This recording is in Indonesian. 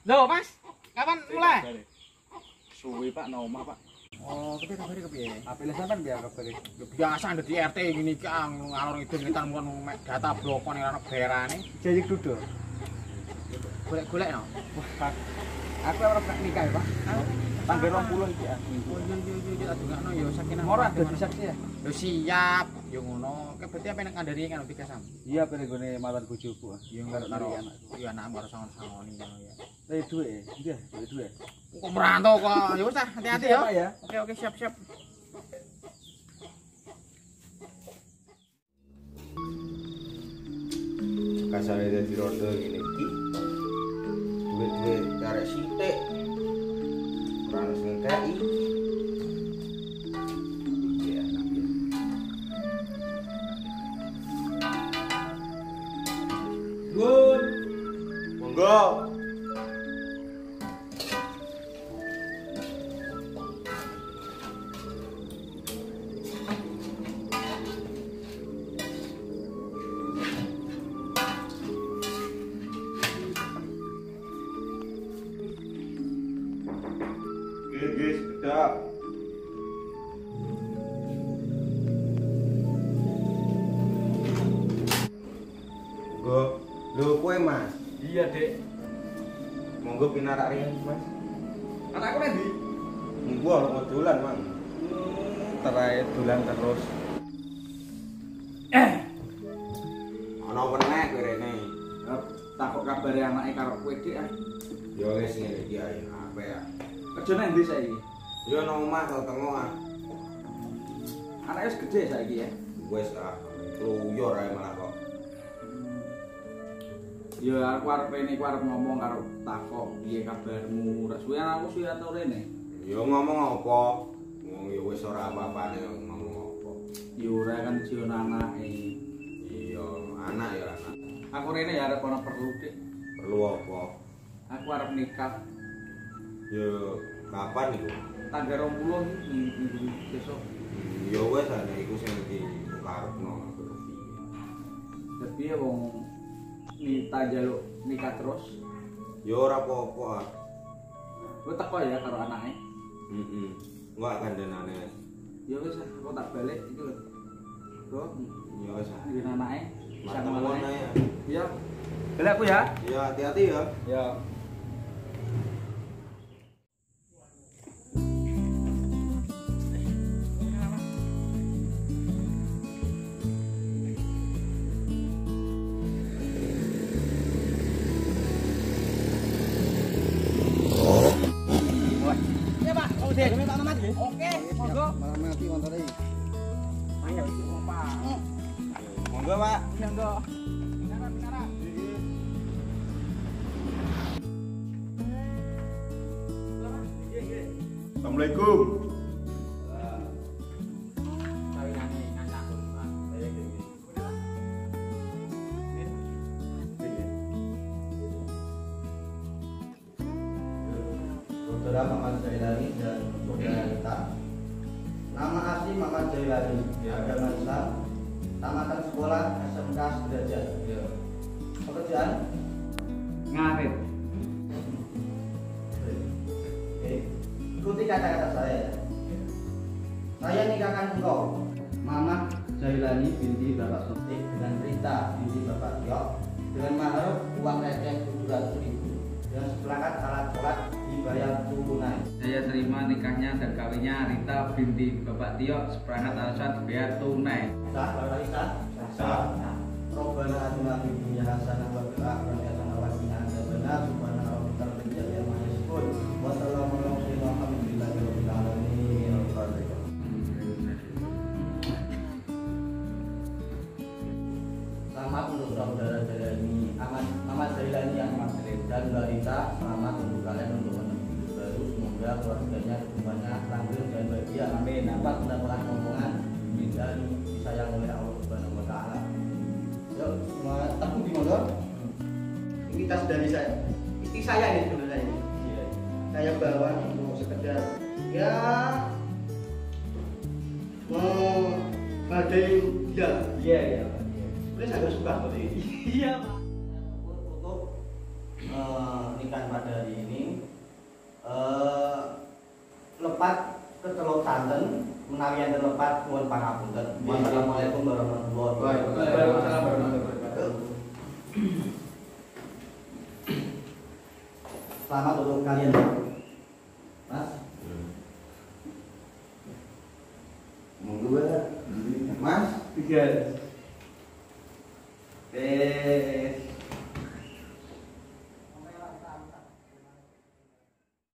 Loh, Mas. Kapan mulai? Suwi Pak, nang omah Pak. Oh, kepiye kepiye? Apile sampean biar kabare. Biasa ndek di RT ngene iki ngalor ngidul ngetan mun data blokon ana berane. Jajik dudo. Golek-golek no. Aku ora pernah nikah ya, Pak. Tanggal 20 iki aku. Oh iya adungakno ya sakinah. Ora dadi saksi ya. Lho siap, yo ngono. Berarti apa nek kandhani kan tiga sam. Iya, pene gone malan bojoku. Yo karo anakku. Yo anakmu karo sangon-sangoni ngono ya. Duwe, nggih, duwe. Kok merantau kok. Ya wis ah, hati-hati ya. Oke, siap. Kasare dadi rondo ngene iki. Duwe karek sithik. Ora ono sing ngekeki. Iya, nangge. Gun. Monggo. Guys, sedap. Lho kowe Mas. Iya, Dek. Monggo pinarak riyen Mas. Anakku nek ndi? Monggo mau dolan, Mang. Terae dolan terus. Ana weneh kowe rene. Takok kabare anake karo kowe, Dik. Ya wis ngene iki ae, apik ya. Kerja nang ndi saiki? Ya nang omah nang tengah ah. Anake wis gede saiki ya. Wis ah, luyur ae malah kok. Ya aku arep niku arep ngomong karo takok piye kabarmu. Ora suwe aku suwe atur rene. Ya ngomong apa? Wong ya wis ora apa-apane ngomong apa. Ya ora kan jion anake. Iya, anak ya anak. Aku rene ya arep ana perlu, Dik. Perlu apa? Aku arep nikah Ya kapan iku? tanggal 20 minggu besok. Ya wis ana iku sing dikarepno aku. Tapi ya wong minta jaluk nikah terus. Ya ora apa-apa ah. Kowe teko ya karo anake. Heeh. Enggak kandhanane. Ya wis aku tak balik iki lho. Bro, Ya wis ah. ngene anake. Bisa Mantap ngomong ya. Iya. Balik aku ya. Ya hati-hati ya. Ya. Ya Pak, oke. Oke, monggo. Malah mati montore. Ayo iki Pak. Monggo, Pak. Monggo. Pinara. Assalamualaikum. Saudara Muhammad Jailani dan saudara Rita. Nama asli Muhammad Jailani, agama Islam, tamatan sekolah SMK Sederajat. Pekerjaan? Ngarit. Oke. Ikuti kata-kata saya ya. Saya nikahkan engkau, Muhammad Jailani binti Bapak Sotik dengan Rita binti Bapak Tiok dengan mahar uang receh 700.000 dan seperangkat alat sholat dibayar tunai. Saya terima nikahnya dan kawinnya Rita binti Bapak Tio seperangkat alat sholat dibayar tunai. Sah, Bapak Rita? Sah. Robbana atina fid dunya hasanah wa fil akhirati hasanah wa qina adzabannar. Subhana rabbikal izzati amma yasifun. Wa salamun alal mursalin walhamdulillahi rabbil alamin. Selamat untuk saudara Jailani, Ahmad Jailani yang dan Mbak Rita. Selamat untuk kalian untuk menempuh hidup baru. Semoga keluarganya semuanya langgeng dan bahagia. Amin. Dapat mendapatkan omongan dan disayang oleh Allah Subhanahu Wa Taala. Yuk, semua tepuk di motor. Ini tas dari saya. Istri saya ini sebenarnya ini. Saya bawa untuk sekedar ya badai dia. Iya. Sebenarnya saya suka seperti ini. Iya Pak. Untuk nikahan pada hari ini. Lepat kecelok santen menawi enten lepat nuwun pangapunten. Wassalamualaikum warahmatullahi wabarakatuh. Waalaikumsalam warahmatullahi wabarakatuh. Selamat untuk kalian, Mas. Monggo, Mas. Tiga.